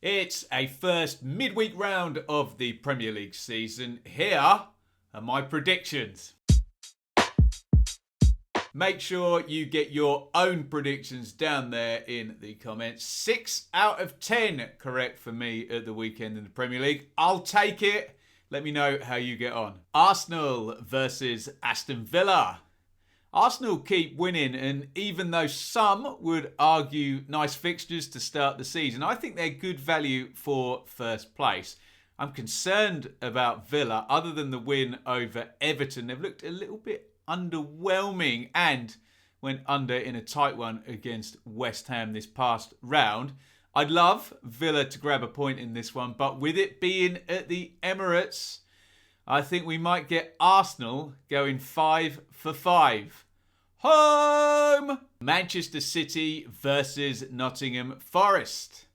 It's a first midweek round of the Premier League season. Here are my predictions. Make sure you get your own predictions down there in the comments. 6 out of 10 correct for me at the weekend in the Premier League. I'll take it. Let me know how you get on. Arsenal versus Aston Villa. Arsenal keep winning, and even though some would argue nice fixtures to start the season, I think they're good value for first place. I'm concerned about Villa. Other than the win over Everton, they've looked a little bit underwhelming and went under in a tight one against West Ham this past round. I'd love Villa to grab a point in this one, but with it being at the Emirates, I think we might get Arsenal going 5 for 5. Home! Manchester City versus Nottingham Forest.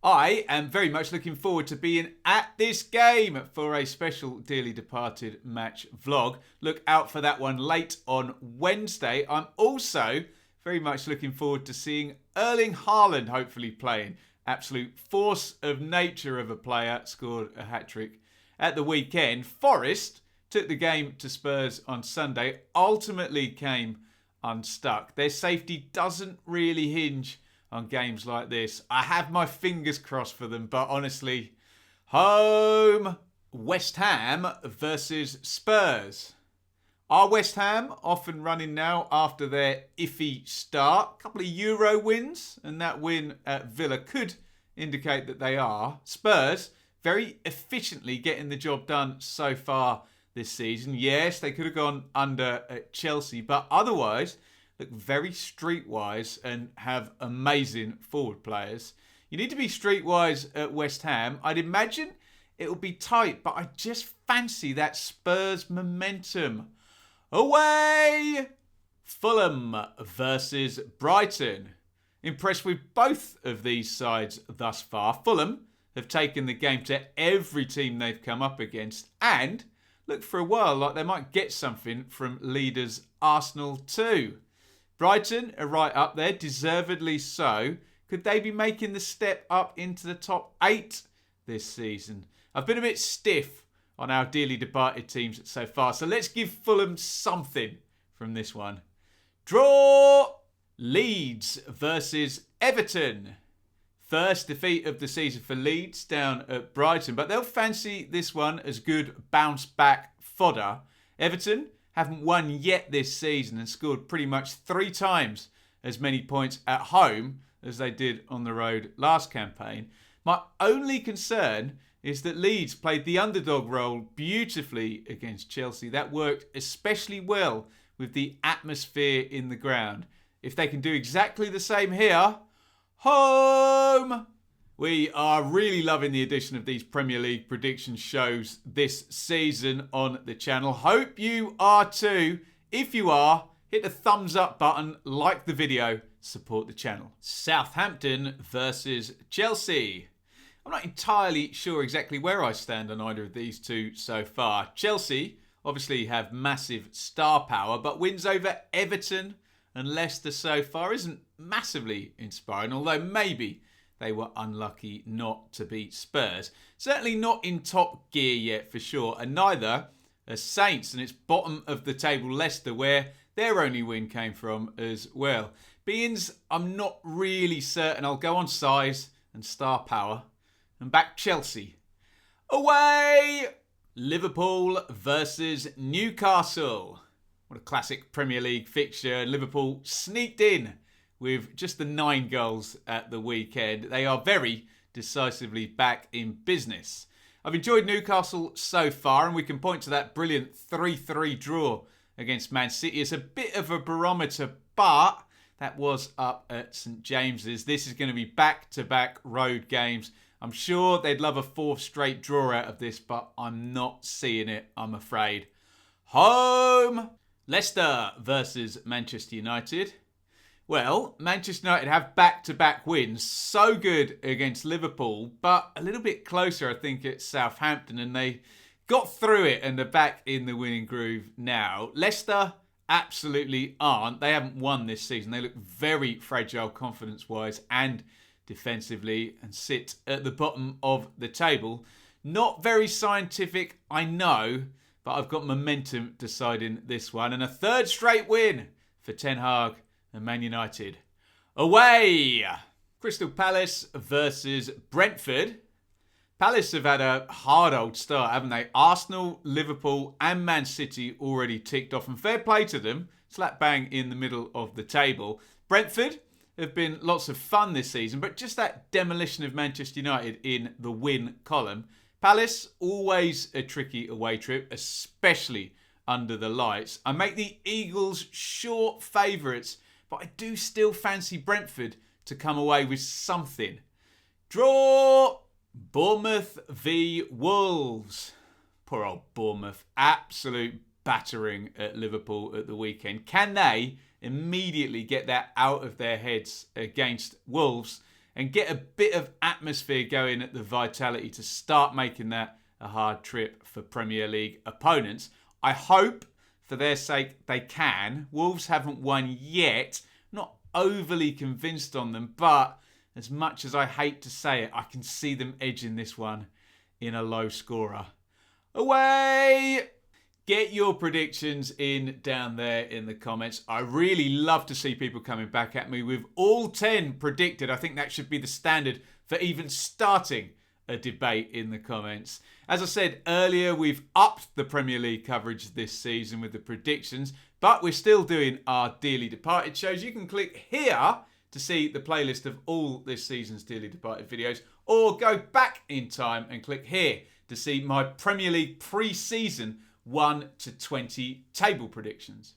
I am very much looking forward to being at this game for a special Dearly Departed match vlog. Look out for that one late on Wednesday. I'm also very much looking forward to seeing Erling Haaland hopefully playing. Absolute force of nature of a player, scored a hat-trick at the weekend. Forest took the game to Spurs on Sunday, ultimately came unstuck. Their safety doesn't really hinge on games like this. I have my fingers crossed for them, but honestly, home. West Ham versus Spurs. Are West Ham off and running now after their iffy start? A couple of Euro wins, and that win at Villa could indicate that they are. Spurs very efficiently getting the job done so far this season. Yes, they could have gone under at Chelsea, but otherwise look very streetwise and have amazing forward players. You need to be streetwise at West Ham. I'd imagine it will be tight, but I just fancy that Spurs momentum. Away! Fulham versus Brighton. Impressed with both of these sides thus far. Fulham have taken the game to every team they've come up against and looked for a while like they might get something from leaders Arsenal too. Brighton are right up there, deservedly so. Could they be making the step up into the top 8 this season? I've been a bit stiff on our dearly departed teams so far, so let's give Fulham something from this one. Draw! Leeds versus Everton. First defeat of the season for Leeds down at Brighton, but they'll fancy this one as good bounce back fodder. Everton haven't won yet this season and scored pretty much 3 times as many points at home as they did on the road last campaign. My only concern is that Leeds played the underdog role beautifully against Chelsea. That worked especially well with the atmosphere in the ground. If they can do exactly the same here, home! We are really loving the addition of these Premier League prediction shows this season on the channel. Hope you are too. If you are, hit the thumbs up button, like the video, support the channel. Southampton versus Chelsea. I'm not entirely sure exactly where I stand on either of these two so far. Chelsea obviously have massive star power, but wins over Everton and Leicester so far isn't massively inspiring, although maybe they were unlucky not to beat Spurs. Certainly not in top gear yet for sure, and neither are Saints and it's bottom of the table Leicester, where their only win came from as well. Beans, I'm not really certain. I'll go on size and star power and back Chelsea. Away! Liverpool versus Newcastle. What a classic Premier League fixture. Liverpool sneaked in with just the 9 goals at the weekend. They are very decisively back in business. I've enjoyed Newcastle so far, and we can point to that brilliant 3-3 draw against Man City as a bit of a barometer, but that was up at St James's. This is going to be back-to-back road games. I'm sure they'd love a 4th straight draw out of this, but I'm not seeing it, I'm afraid. Home! Leicester versus Manchester United. Well, Manchester United have back-to-back wins. So good against Liverpool, but a little bit closer, I think, at Southampton. And they got through it and are back in the winning groove now. Leicester absolutely aren't. They haven't won this season. They look very fragile confidence-wise and defensively and sit at the bottom of the table. Not very scientific, I know, but I've got momentum deciding this one. And a third straight win for Ten Hag and Man United. Away! Crystal Palace versus Brentford. Palace have had a hard old start, haven't they? Arsenal, Liverpool and Man City already ticked off. And fair play to them. Slap bang in the middle of the table. Brentford have been lots of fun this season, but just that demolition of Manchester United in the win column. Palace, always a tricky away trip, especially under the lights. I make the Eagles short favourites, but I do still fancy Brentford to come away with something. Draw! Bournemouth v Wolves. Poor old Bournemouth. Absolute battering at Liverpool at the weekend. Can they immediately get that out of their heads against Wolves and get a bit of atmosphere going at the Vitality to start making that a hard trip for Premier League opponents? I hope for their sake they can. Wolves haven't won yet. Not overly convinced on them, but as much as I hate to say it, I can see them edging this one in a low scorer. Away! Get your predictions in down there in the comments. I really love to see people coming back at me with all 10 predicted. I think that should be the standard for even starting a debate in the comments. As I said earlier, we've upped the Premier League coverage this season with the predictions, but we're still doing our Dearly Departed shows. You can click here to see the playlist of all this season's Dearly Departed videos, or go back in time and click here to see my Premier League pre-season 1 to 20 table predictions.